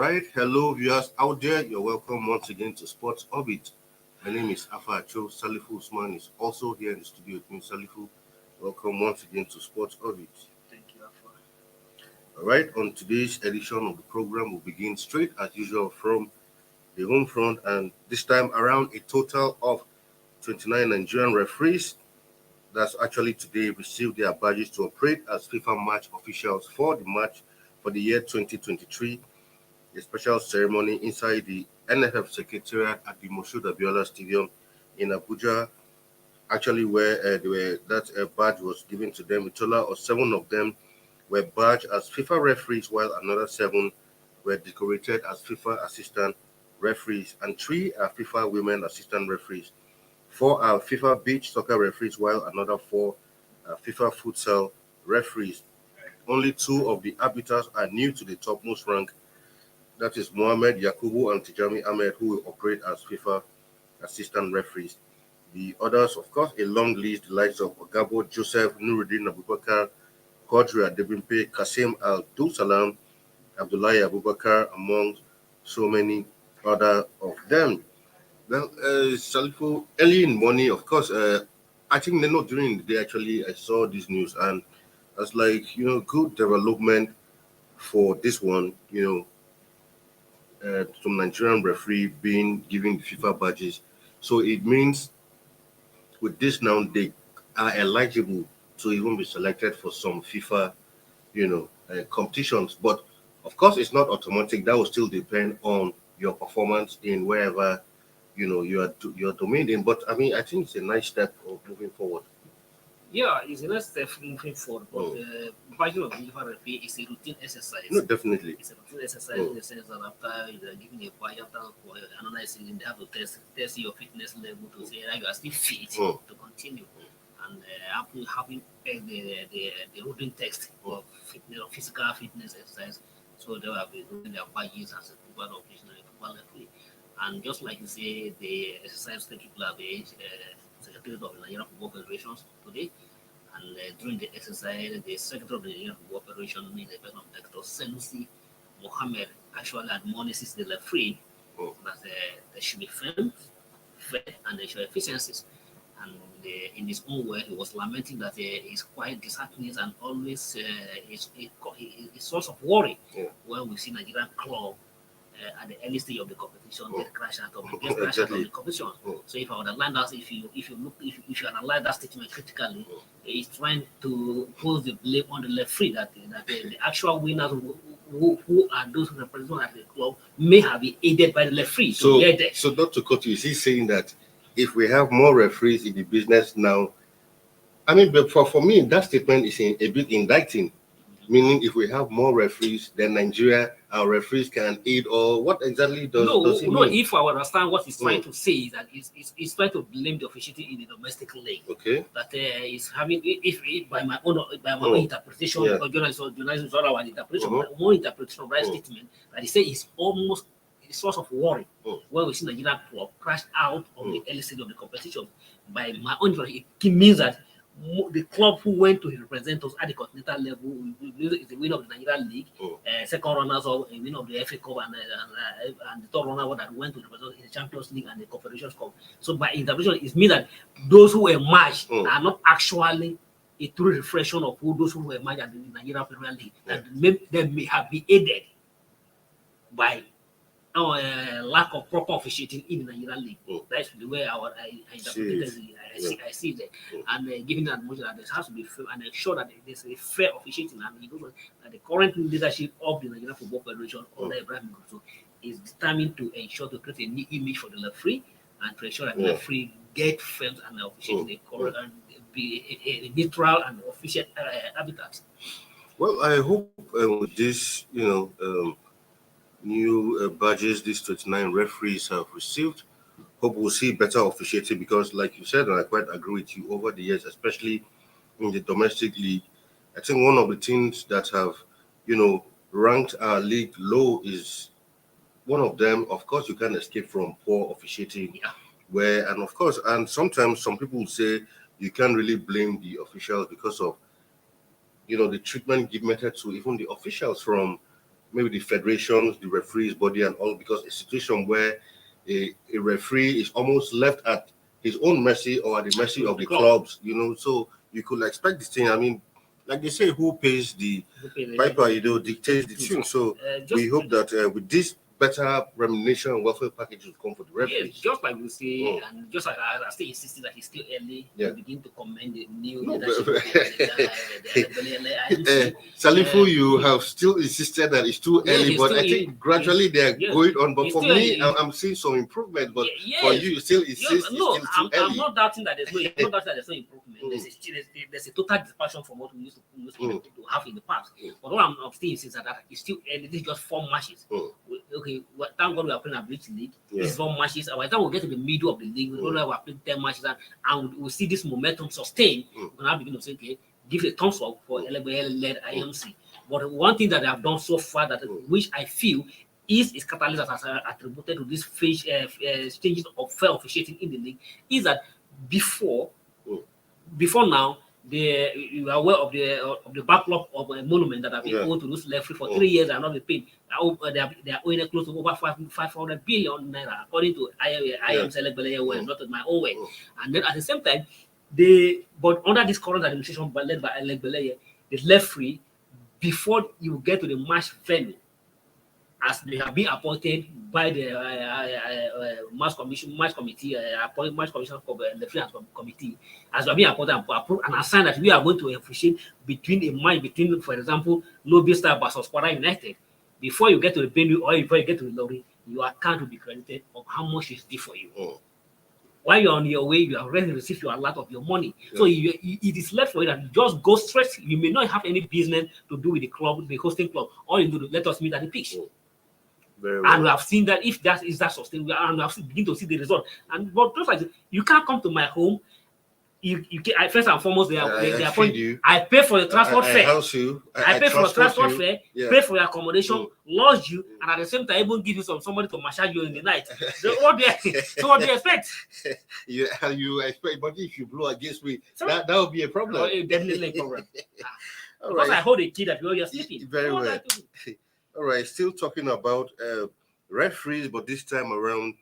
right, hello viewers out there. You're welcome once again to Sports Orbit. My name is Afa Acho. Salifu Usman is also here in the studio with me. Salifu, welcome once again to Sports Orbit. Thank you, Alpha. All right, on today's edition of the program, we'll begin straight as usual from the home front, and this time around, a total of 29 Nigerian referees that's actually today received their badges to operate as FIFA match officials for the match for the year 2023. A special ceremony inside the NFF Secretariat at the Moshood Abiola Stadium in Abuja, actually where that badge was given to them. A total of 7 of them were badged as FIFA referees, while another 7 were decorated as FIFA assistant referees, and 3 are FIFA women assistant referees. 4 are FIFA beach soccer referees, while another 4 are FIFA futsal referees. Only 2 of the arbiters are new to the topmost rank. That is Mohamed Yakubu and Tijami Ahmed, who will operate as FIFA assistant referees. The others, of course, a long list, the likes of Ogabo Joseph, Nuruddin Abubakar, Quadri Adebimpe, Kasim Al Salam, Abdullahi Abubakar, among so many other of them. Well, Salifu, early in the morning, of course, I think not during the day, actually, I saw this news, and I was like, good development for this one, some Nigerian referee being given the FIFA badges. So it means with this now, they are eligible to even be selected for some FIFA, competitions. But of course, it's not automatic. That will still depend on your performance in wherever your domain in. But I mean, I think it's a nice step of moving forward. Yeah, it's a nice step moving forward, but badging of the FIFA referee is a routine exercise. No, definitely. It's a routine exercise in the sense that after giving a badge, after analyzing, they have to test your fitness level to say that you are still fit to continue. And after having the routine test of fitness or physical fitness exercise, so they will be doing their badges as a football official and football referee. And just like you say, the exercise taking place at the Secretary of the Nigerian Football Federation today, and during the exercise, the Secretary of the Nigerian Football Federation, in the person of Dr. Senusi Mohammed, actually admonishes the referee that there should be fair, and there should be efficiencies. And in his own way, he was lamenting that he's quite disheartening and always is a source of worry when we see Nigerian club at the early stage of the competition, they crash out of the competition. So if I underline that, if you analyze that statement critically, he's trying to put the blame on the referee that the actual winners who are those who represent at the club may have been aided by the referee. So Dr. Kotu, is he saying that if we have more referees in the business now, I mean, but for me, that statement is a bit indicting. Meaning, if we have more referees, then Nigeria, our referees can aid, or what exactly does it mean? If I understand what he's trying to say is that he's trying to blame the officiating in the domestic league. Okay. That is having, if by my own interpretation, or journalism is all our interpretation, my own interpretation of that statement, that he said is almost a source of worry when we see Nigerian club crash out of the early stage of the competition. By my own interpretation, it means that the club who went to represent us at the continental level is the winner of the Nigerian League, second runners of a winner of the FA Cup, and the third runner that went to represent in the Champions League and the Confederations Cup. So by interpretation, it means that those who were matched are not actually a true reflection of those who were matched at the Nigerian Premier League, and they may have been aided by lack of proper officiating in the Nigerian League. That's the way I interpret it. I see it there. And given that much that there has to be fair, and ensure that there's a fair officiating, and that the current leadership of the Nigerian Football Federation, under Ibrahim Gutu, is determined to ensure to create a new image for the referee and to ensure that the referee get firms and officiating a correct and be a neutral and official habitat. Well, I hope with this, new badges these 29 referees have received, hope we'll see better officiating, because like you said, and I quite agree with you, over the years, especially in the domestic league, I think one of the things that have, ranked our league low is one of them. Of course, you can't escape from poor officiating, and sometimes some people will say you can't really blame the officials because of, the treatment given to even the officials from maybe the federations, the referees body, and all, because a situation where a referee is almost left at his own mercy or at the mercy of the clubs, so you could expect this thing. I mean, like they say, who pays the piper, dictates the tune. So we hope that with this better remuneration and welfare package will come for the referees. Yes, just like we say, and just like I still insisting that it's still early, we begin to commend the new leadership. Salifu, you have still insisted that it's too early, but I think gradually they are going on. But for me, I'm seeing some improvement. But for you still insist no, it's still too early. I'm not doubting that there's no improvement. There's a total dispersion from what we used to have in the past. But what I'm still insisting that it's still early. This is just 4 matches. Okay, thank God we are playing a bridge league. This is 4 matches. By the time we get to the middle of the league, we know we are playing 10 matches, and we'll see this momentum sustain. We can now begin to say, okay, give a thumbs up for LBL-led IMC. But one thing that they have done so far, which I feel is catalyst that has attributed to this changes of fair officiating in the league, is that before now, you are aware of the backlog of a monument that have been owed to this referee for 3 years and not been paid. They are owing close to over 500 billion naira, according to IMC, not my own way. And then at the same time, but under this current administration led by Elegbeleye, the referee, before you get to the match venue, as they have been appointed by the match committee, match commission the finance committee, as we have been appointed and approved and assigned that we are going to officiate between a match between, for example, Lobby Star versus Kwara United. Before you get to the venue or before you get to the lorry, your account will be credited of how much is due for you. While you're on your way, you have already received your lot of your money. So it is left for you that you just go straight. You may not have any business to do with the club, the hosting club. All you do is let us meet at the pitch. Very well. And we have seen that if that is that sustained, and we have begin to see the result. But just like you can't come to my home. First and foremost, I pay for your transport fare. I pay for your transport fare, pay for your accommodation, lodge you, and at the same time, even give you somebody to massage you in the night. So what do you expect? You expect, but if you blow against me, that will be a problem. Definitely a problem. Because I hold a key that you're sleeping. Very well. All right, still talking about referees, but this time around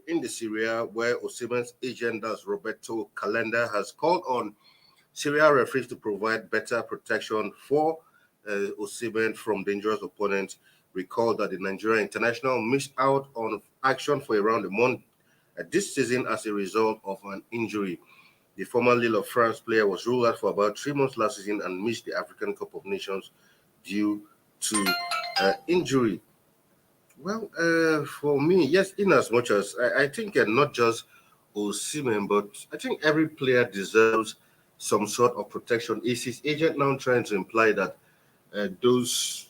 in the Syria, where Osimhen's agent, that's Roberto Calenda, has called on Syria referees to provide better protection for Osimhen from dangerous opponents. Recall that the Nigerian international missed out on action for around a month this season as a result of an injury. The former Lille of France player was ruled out for about 3 months last season and missed the African Cup of Nations due to injury. Well, for me, yes, in as much as I think not just Osimhen, but I think every player deserves some sort of protection. Is his agent now trying to imply that those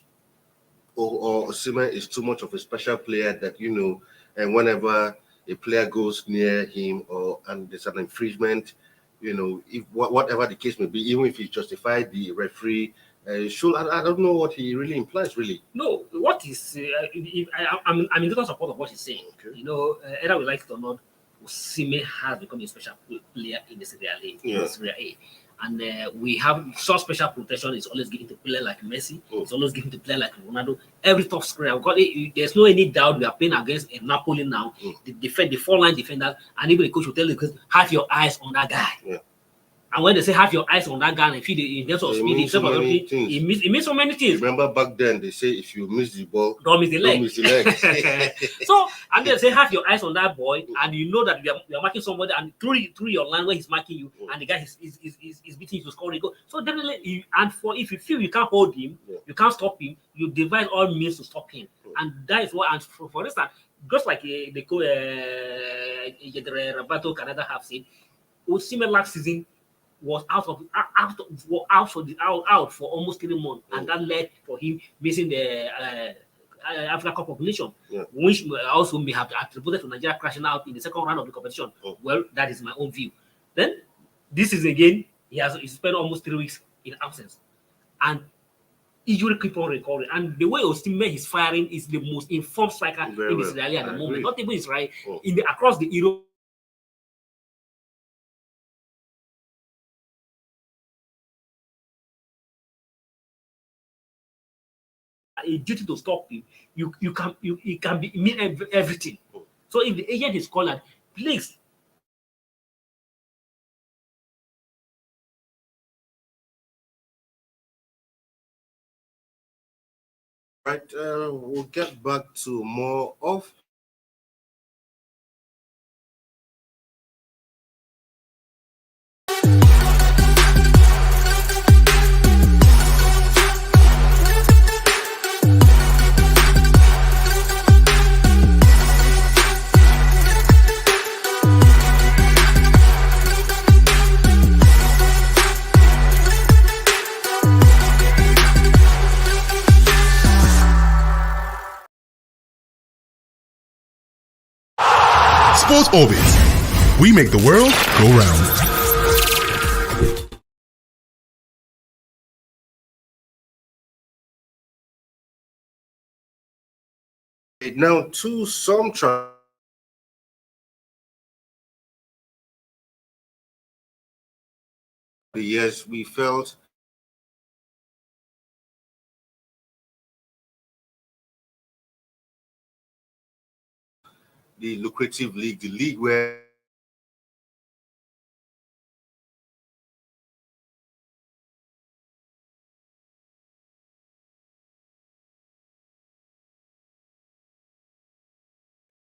or Osimhen is too much of a special player that, and whenever a player goes near him and there's an infringement, if whatever the case may be, even if he justified the referee, I don't know what he really implies, really. No, what is I'm in total support of what he's saying. Okay. Either we like it or not, Osimhen has become a special player in the Serie A. And we have so special protection. It's always given to player like Messi. It's always given to player like Ronaldo. Every top scorer, there's no any doubt we are playing against a Napoli now. The 4-line defenders, and even the coach will tell you, have your eyes on that guy. Yeah. And when they say have your eyes on that guy, and if in terms of speed, it means so many things. Remember back then they say if you miss the ball, don't miss the leg. So and they say have your eyes on that boy, and you know that you're marking somebody, and through your line where he's marking you, and the guy is beating you to score a goal. So definitely, if you feel you can't hold him, you can't stop him, you devise all means to stop him, and that is what. And for instance, just like the Roberto Canada have said, Osimhen last season was out for almost 3 months, and that led for him missing the Africa Cup of Nations, which also may have attributed to Nigeria crashing out in the second round of the competition. Well, that is my own view. Then this is again he spent almost 3 weeks in absence, and injury keep on recurring. And the way Osimhen is firing is the most informed striker in Israel at the moment. Not even Israel across the Europe. a duty to stop you, it can be mean everything. So if the agent is called, please. Right, we'll get back to more of Sports Orbit. We make the world go round. now to some the years we felt the lucrative league, the league where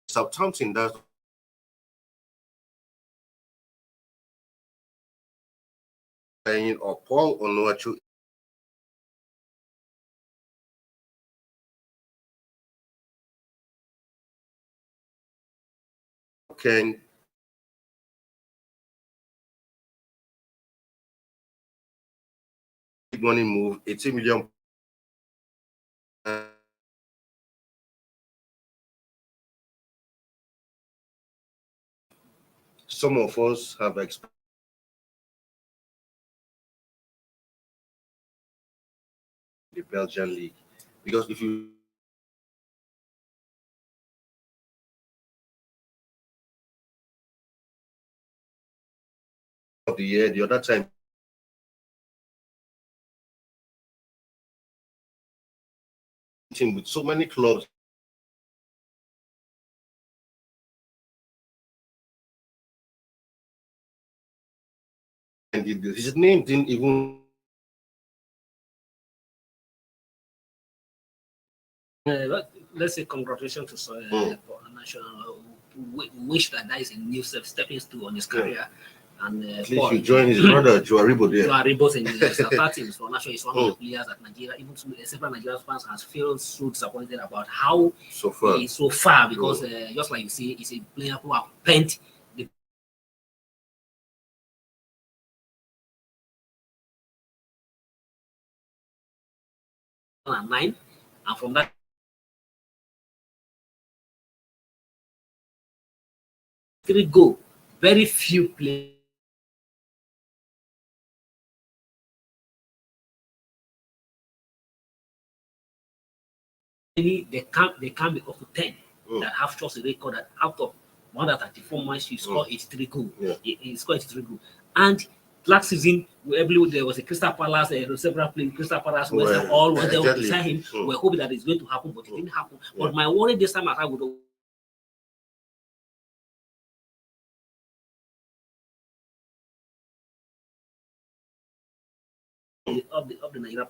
Southampton does playing or Paul Onuachu can big money move 80 million. Some of us have expected the Belgian league because if you of the year, the other time team with so many clubs and his name didn't even Let's say congratulations to for national. We wish that is a new stepping stone on his career. And at least you join his brother Joaribo there. Joaribo in the South teams for national is one of the players that Nigeria, even several Nigerian fans, has felt so disappointed about how he is so far because just like you see, he's a player who have spent the 2009, and from that. Go very few players. They can't be up to 10 that have just a record that out of 134 matches he scored 83 goals. He scored 83 goals. And last season, there was a Crystal Palace, several players, Crystal Palace, all were there beside him. We're hoping that it's going to happen, but it didn't happen. But my worry this time I would of the Nigeria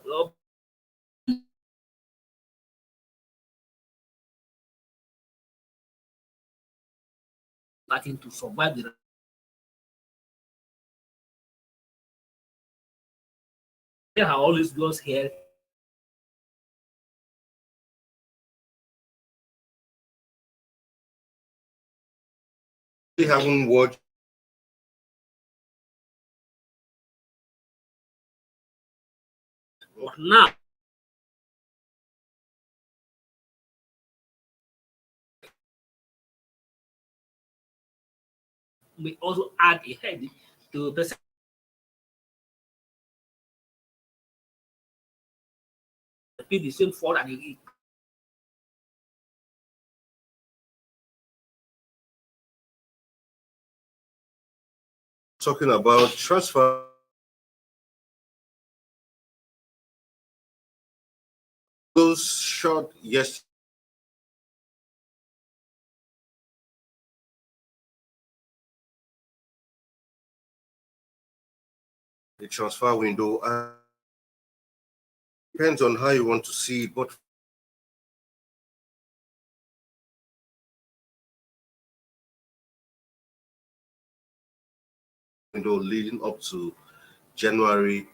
starting to survive the there are always goes here. We haven't watched but now we also add a head to the same fault and he talking about transfer. Those short yes. The transfer window depends on how you want to see it, but window leading up to January,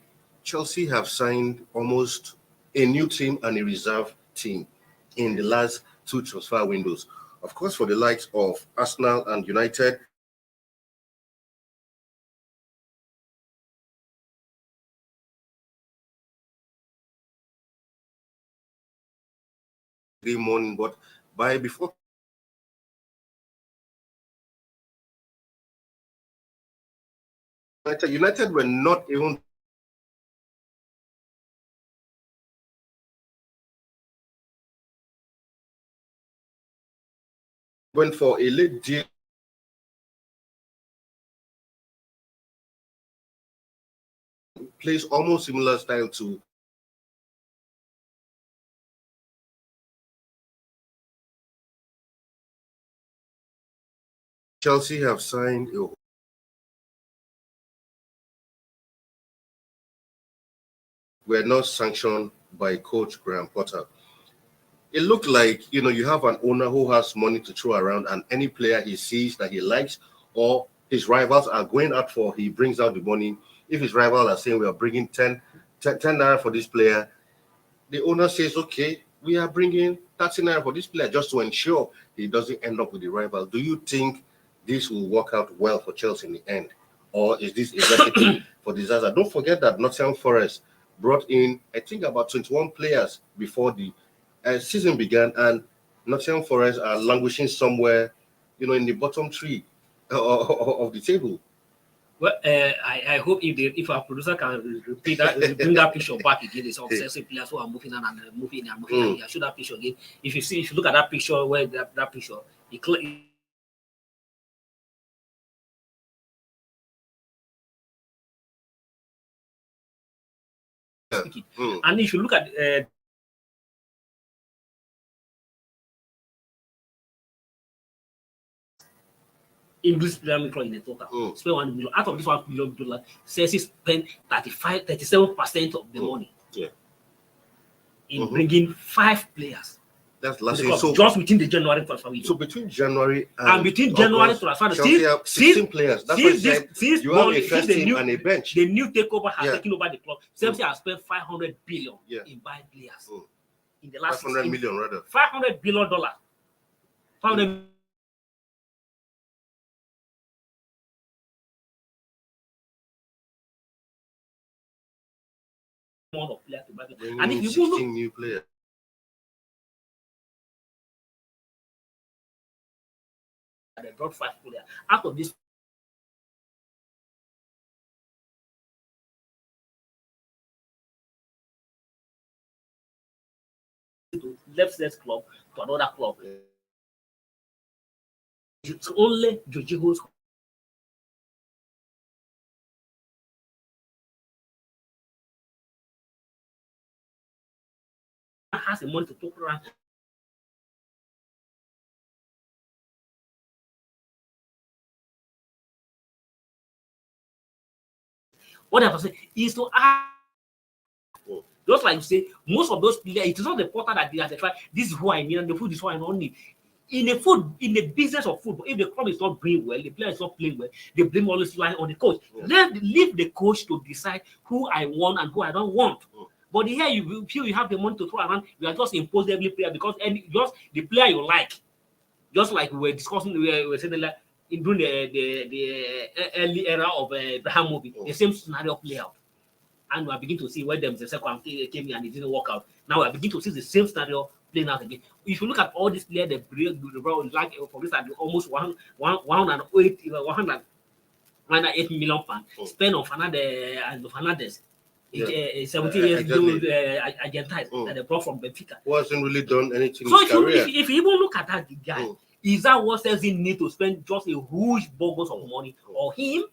Chelsea have signed almost a new team and a reserve team in the last two transfer windows. Of course, for the likes of Arsenal and United, the morning, but by before United were not even went for a late deal. Plays almost similar style to Chelsea have signed were not sanctioned by coach Graham Potter. It looked like, you have an owner who has money to throw around, and any player he sees that he likes or his rivals are going out for, he brings out the money. If his rivals are saying we are bringing 10 naira for this player, the owner says, okay, we are bringing 30 naira for this player just to ensure he doesn't end up with the rival. Do you think this will work out well for Chelsea in the end? Or is this a recipe for disaster? Don't forget that Nottingham Forest brought in, I think, about 21 players before the season began, and Nottingham Forest are languishing somewhere, in the bottom three of the table. Well, I hope if our producer can repeat that, bring that picture back again. It's obsessive players who are moving on and moving and moving. And show that picture again. If you look at that picture, where that picture, and if you look at English Premier League in the total, spend $1 million. Out of this $1 million, Chelsea spent 37% of the money in bringing 5 players. That's last year. So just within the January transfer window. So between January and between January transfer, Chelsea have 16 players. That's what you have a first team and a bench. The new takeover has taken over the club. Chelsea has spent $500 billion in buying players. In the last 500 million rather. $500 billion. 500 of players to buy. And if you look, new players. They brought 5 players. Out of this, left that club to another club. It's only Jorginho's has the money to talk around. What I was saying is to ask, just like you say, most of those players, it is not the porter that they try. This is who I need, and the food is who I don't need. In the business of football, if the club is not doing well, the player is not playing well, the blame always lies on the coach. Leave the coach to decide who I want and who I don't want. But here you have the money to throw around, you are just imposing every player because just the player you like, just like we were discussing, we were saying like during the early era of Abraham movie, the same scenario play out. And we are beginning to see when the second came in and it didn't work out. Now we are beginning to see the same scenario playing out again. If you look at all these players, the like for this, almost 108 million pounds spent on Fernandez. 17 years old Argentine that they brought from Benfica. Who hasn't really done anything. So if you even look at that guy, is that what Chelsea need to spend just a huge bogus of money or him?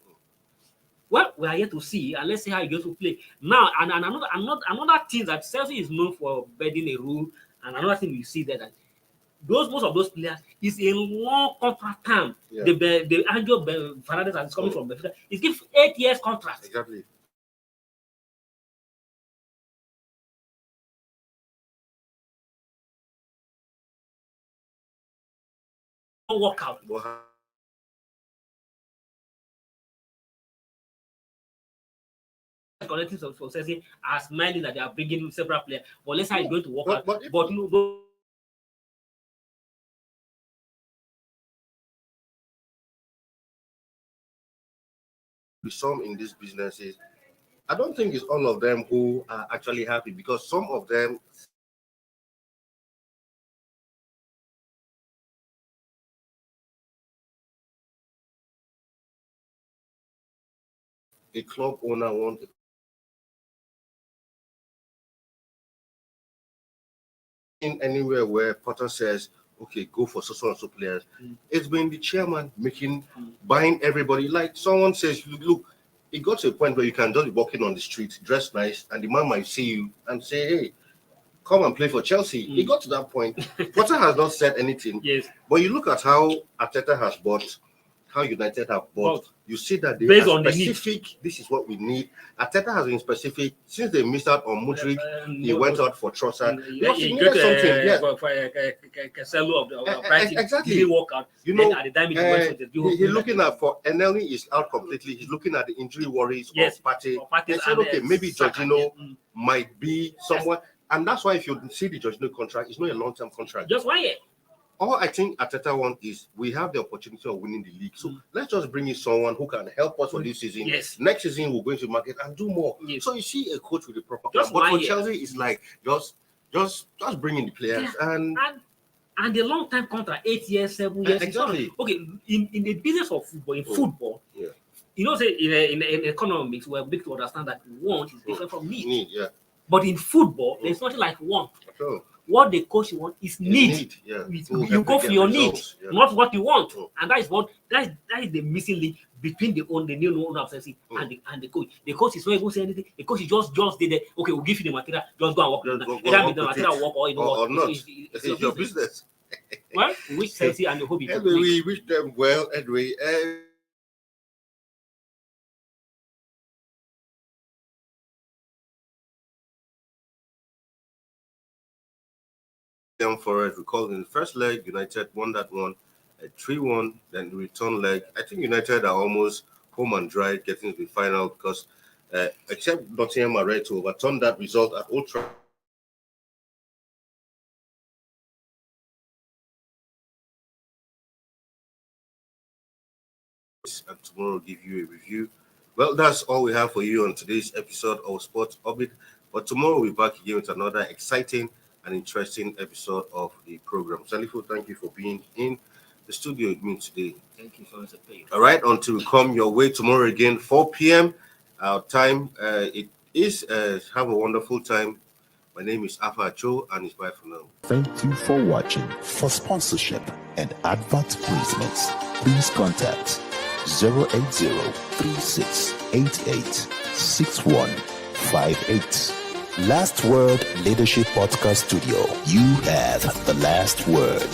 Well, we are here to see, and let's see how he goes to play. Now, and another thing that Chelsea is known for bending a rule And another thing you see there that most of those players is a long contract term. Yeah. The Angel Fernandez is coming from Benfica. He's given 8 years contract. Exactly. Don't work out. Connecting for Chelsea as smiling that they are bringing several players, but let's say it's going to work out. But no. Some in these businesses, I don't think it's all of them who are actually happy, because some of them, a club owner wants in anywhere where Potter says, okay, go for so and so players. It's been the chairman buying everybody. Like someone says, look, it got to a point where you can just be walking on the street, dressed nice, and the man might see you and say, hey, come and play for Chelsea. It got to that point. Potter has not said anything. Yes. But you look at how Arteta has bought, how United have bought. You see that they based are on specific. This is what we need. Arteta has been specific since they missed out on Mudryk. He went out for Trossard. He needed something. Yes. For Cancelo of Brighton. Exactly. He didn't work out. You know, at the time he went for he's looking at for Enelny is out completely. He's looking at the injury worries of Partey. And said, okay, maybe Jorginho might be someone. And that's why if you see the Jorginho contract, it's not a long-term contract. Just 1 year. All I think Arteta wants is we have the opportunity of winning the league. So let's just bring in someone who can help us for this season. Yes. Next season, we'll go into market and do more. Yes. So you see a coach with a proper Just plan. But for 1 year. Chelsea, it's like just bring in the players and the long-term contract, 8 years, 7 years. Exactly. Okay, in the business of football, football, you know, say in economics, we're big to understand that want is different from need. But in football, there's nothing like want. What the coach wants is need. You go for your need, not what you want. And that is the missing link between the new owner of Chelsea and the coach. The coach is not even saying anything. The coach is just did it. Okay, we'll give you the material. Just go and work. Either the material work or or not. It's your business. Well, we wish Chelsea and the hope anyway, we wish them well. Anyway. For it, recall in the first leg, United won that one at 3-1. Then the return leg, I think United are almost home and dry getting to the final because except Nottingham are ready to overturn that result at Old Trafford. And tomorrow we'll give you a review. Well, that's all we have for you on today's episode of Sports Orbit. But tomorrow we'll be back again with another exciting and interesting episode of the program. Salifo, thank you for being in the studio with me today. Thank you for the pay. All right, until we come your way tomorrow again, 4 p.m. Our time. It is have a wonderful time. My name is Afa Cho, and it's bye for now. Thank you for watching. For sponsorship and advert placements, please contact 080-3688-6158. Last Word Leadership Podcast Studio. You have the last word.